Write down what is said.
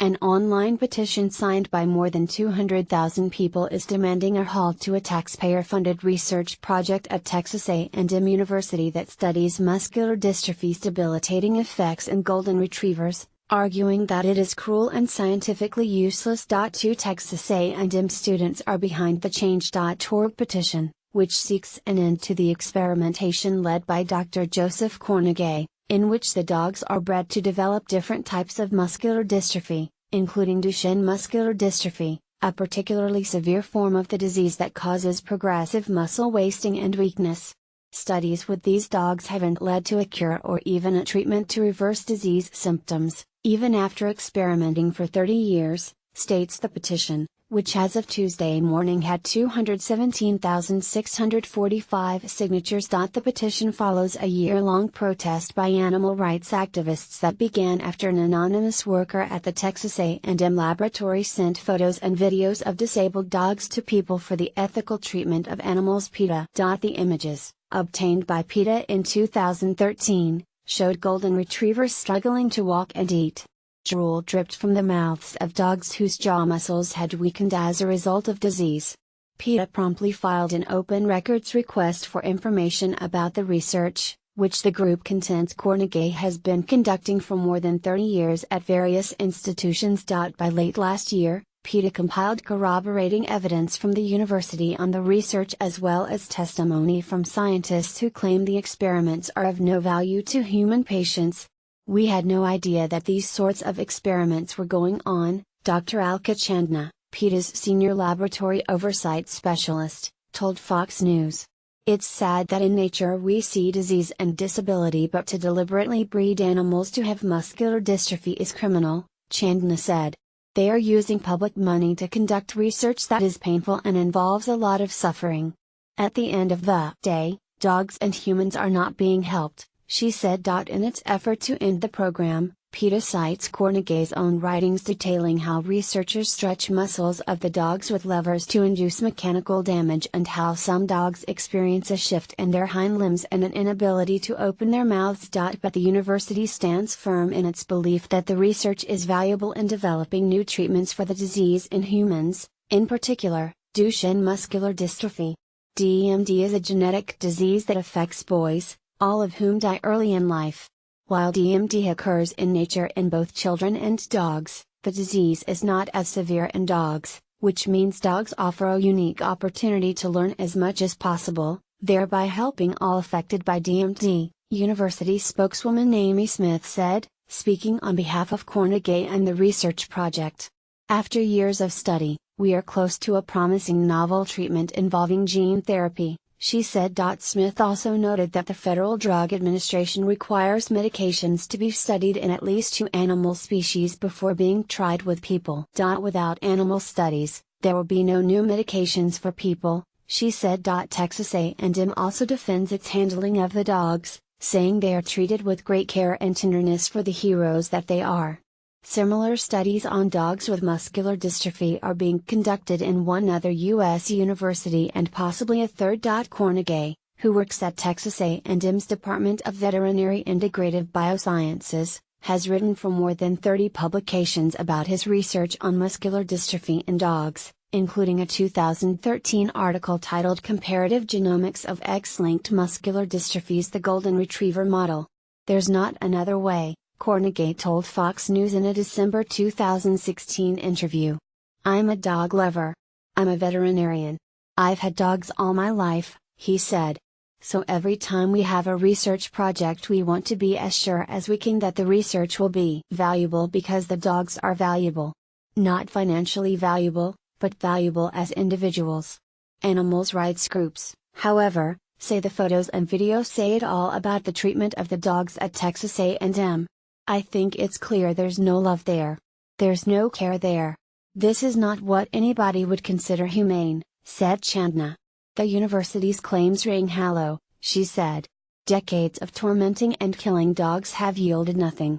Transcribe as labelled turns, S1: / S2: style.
S1: An online petition signed by more than 200,000 people is demanding a halt to a taxpayer-funded research project at Texas A&M University that studies muscular dystrophy's debilitating effects in golden retrievers, arguing that it is cruel and scientifically useless. Two Texas A&M students are behind the Change.org petition, which seeks an end to the experimentation led by Dr. Joseph Cornegay, in which the dogs are bred to develop different types of muscular dystrophy, including Duchenne muscular dystrophy, a particularly severe form of the disease that causes progressive muscle wasting and weakness. Studies with these dogs haven't led to a cure or even a treatment to reverse disease symptoms, even after experimenting for 30 years, states the petition, which as of Tuesday morning had 217,645 signatures. The petition follows a year-long protest by animal rights activists that began after an anonymous worker at the Texas A&M laboratory sent photos and videos of disabled dogs to People for the Ethical Treatment of Animals (PETA). The images, obtained by PETA in 2013, showed golden retrievers struggling to walk and eat. Drool dripped from the mouths of dogs whose jaw muscles had weakened as a result of disease. PETA promptly filed an open records request for information about the research, which the group contends Cornegay has been conducting for more than 30 years at various institutions. By late last year, PETA compiled corroborating evidence from the university on the research as well as testimony from scientists who claim the experiments are of no value to human patients. "We had no idea that these sorts of experiments were going on," Dr. Alka Chandna, PETA's senior laboratory oversight specialist, told Fox News. "It's sad that in nature we see disease and disability, but to deliberately breed animals to have muscular dystrophy is criminal," Chandna said. "They are using public money to conduct research that is painful and involves a lot of suffering. At the end of the day, dogs and humans are not being helped," she said. In its effort to end the program, PETA cites Cornegay's own writings detailing how researchers stretch muscles of the dogs with levers to induce mechanical damage and how some dogs experience a shift in their hind limbs and an inability to open their mouths. But the university stands firm in its belief that the research is valuable in developing new treatments for the disease in humans, in particular, Duchenne muscular dystrophy. DMD is a genetic disease that affects boys, all of whom die early in life. While DMD occurs in nature in both children and dogs, the disease is not as severe in dogs, which means dogs offer a unique opportunity to learn as much as possible, thereby helping all affected by DMD, university spokeswoman Amy Smith said, speaking on behalf of Cornegay and the research project. "After years of study, we are close to a promising novel treatment involving gene therapy," she said. Smith also noted that the Federal Drug Administration requires medications to be studied in at least 2 animal species before being tried with people. "Without animal studies, there will be no new medications for people," she said. Texas A&M also defends its handling of the dogs, saying they are treated with great care and tenderness for the heroes that they are. Similar studies on dogs with muscular dystrophy are being conducted in one other U.S. university and possibly a third. Cornegay, who works at Texas A&M's Department of Veterinary Integrative Biosciences, has written for more than 30 publications about his research on muscular dystrophy in dogs, including a 2013 article titled Comparative Genomics of X-linked Muscular Dystrophies: The Golden Retriever Model. "There's not another way," Cornegay told Fox News in a December 2016 interview. "I'm a dog lover. I'm a veterinarian. I've had dogs all my life," he said. "So every time we have a research project we want to be as sure as we can that the research will be valuable because the dogs are valuable. Not financially valuable, but valuable as individuals." Animals rights groups, however, say the photos and videos say it all about the treatment of the dogs at Texas A&M. "I think it's clear there's no love there. There's no care there. This is not what anybody would consider humane," said Chandna. "The university's claims ring hollow," she said. "Decades of tormenting and killing dogs have yielded nothing.